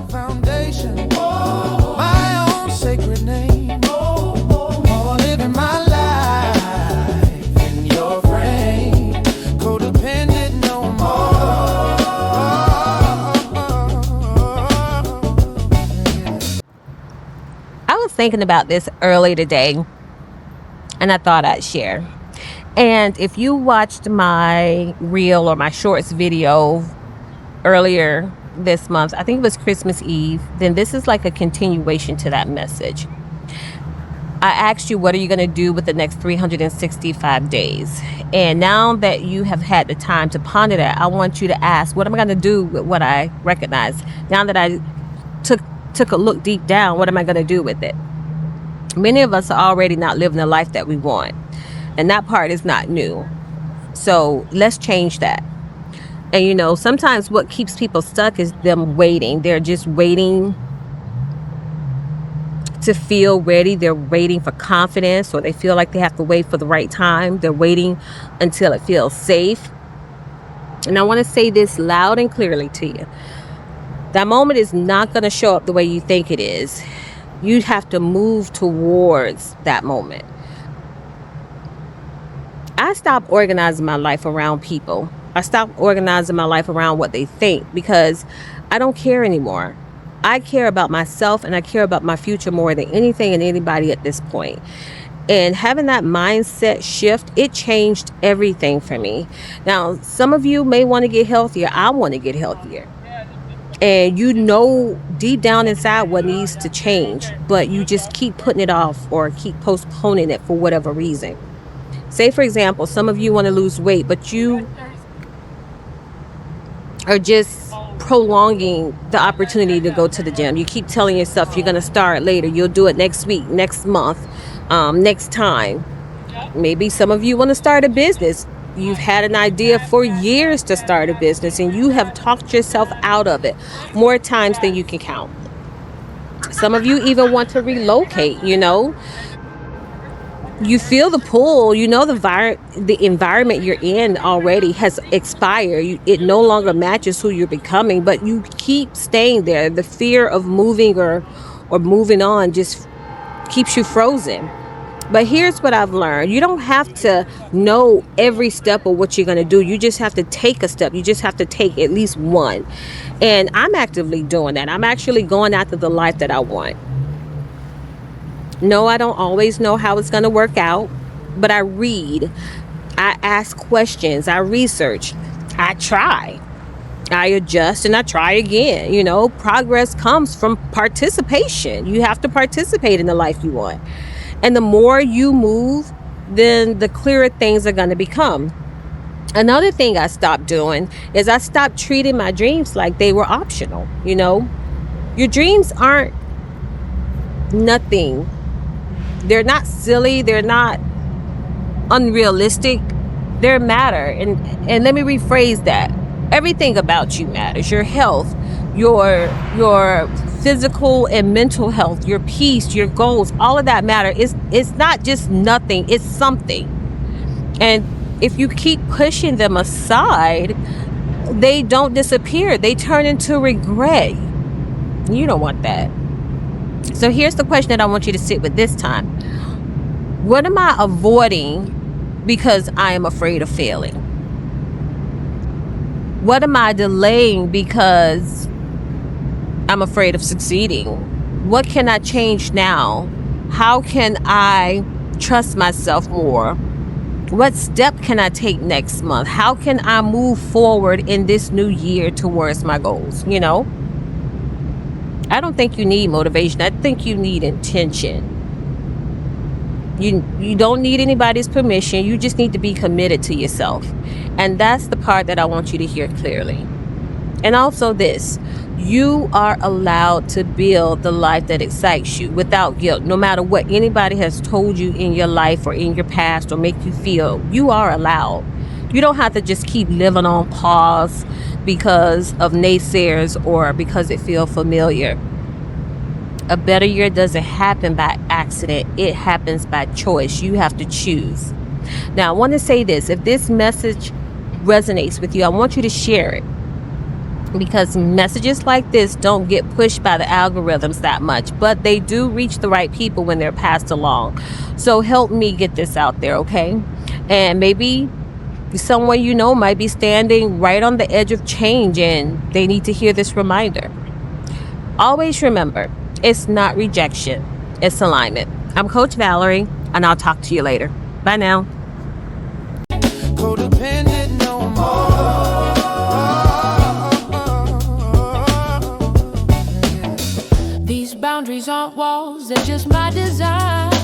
foundation, my own sacred name. Living my life in your frame. Codependent no more. I was thinking about this early today, and I thought I'd share. And if you watched my reel or my shorts video earlier this month, I think it was Christmas Eve, then this is like a continuation to that message. I asked you, what are you going to do with the next 365 days? And now that you have had the time to ponder that, I want you to ask, what am I going to do with what I recognize? Now that I took a look deep down, what am I going to do with it? Many of us are already not living the life that we want. And that part is not new. So let's change that. And you know, sometimes what keeps people stuck is them waiting. They're just waiting to feel ready. They're waiting for confidence, or they feel like they have to wait for the right time. They're waiting until it feels safe. And I want to say this loud and clearly to you. That moment is not going to show up the way you think it is. You have to move towards that moment. I stopped organizing my life around people. I stopped organizing my life around what they think, because I don't care anymore. I care about myself, and I care about my future more than anything and anybody at this point. And having that mindset shift, it changed everything for me. Now, some of you may want to get healthier. I want to get healthier. And you know deep down inside what needs to change, but you just keep putting it off or keep postponing it for whatever reason. Say, for example, some of you want to lose weight, but you are just prolonging the opportunity to go to the gym. You keep telling yourself you're going to start later. You'll do it next week, next month, next time. Maybe some of you want to start a business. You've had an idea for years to start a business, and you have talked yourself out of it more times than you can count. Some of you even want to relocate, you know. You feel the pull, you know, the environment you're in already has expired. It no longer matches who you're becoming, but you keep staying there. The fear of moving or moving on just keeps you frozen. But here's what I've learned. You don't have to know every step of what you're going to do. You just have to take a step. You just have to take at least one. And I'm actively doing that. I'm actually going after the life that I want. No, I don't always know how it's going to work out, but I read, I ask questions, I research, I try, I adjust, and I try again. You know, progress comes from participation. You have to participate in the life you want. And the more you move, then the clearer things are going to become. Another thing I stopped doing is I stopped treating my dreams like they were optional. You know, your dreams aren't nothing. They're not silly. They're not unrealistic. They matter. And let me rephrase that. Everything about you matters. Your health, your physical and mental health, your peace, your goals, all of that matter. It's not just nothing. It's something. And if you keep pushing them aside, they don't disappear. They turn into regret. You don't want that. So here's the question that I want you to sit with this time. What am I avoiding because I am afraid of failing? What am I delaying because I'm afraid of succeeding? What can I change now? How can I trust myself more? What step can I take next month? How can I move forward in this new year towards my goals? You know, I don't think you need motivation. I think you need intention. You don't need anybody's permission. You just need to be committed to yourself. And that's the part that I want you to hear clearly. And also this, you are allowed to build the life that excites you without guilt. No matter what anybody has told you in your life or in your past or make you feel, you are allowed. You don't have to just keep living on pause because of naysayers or because it feels familiar. A better year doesn't happen by accident. It happens by choice. You have to choose. Now, I want to say this. If this message resonates with you, I want you to share it. because messages like this don't get pushed by the algorithms that much, but they do reach the right people when they're passed along. So help me get this out there, okay? And maybe someone you know might be standing right on the edge of change and they need to hear this reminder. Always remember, it's not rejection, it's alignment. I'm Coach Valerie, and I'll talk to you later. Bye now. Codependent no more. These boundaries aren't walls, they're just my design.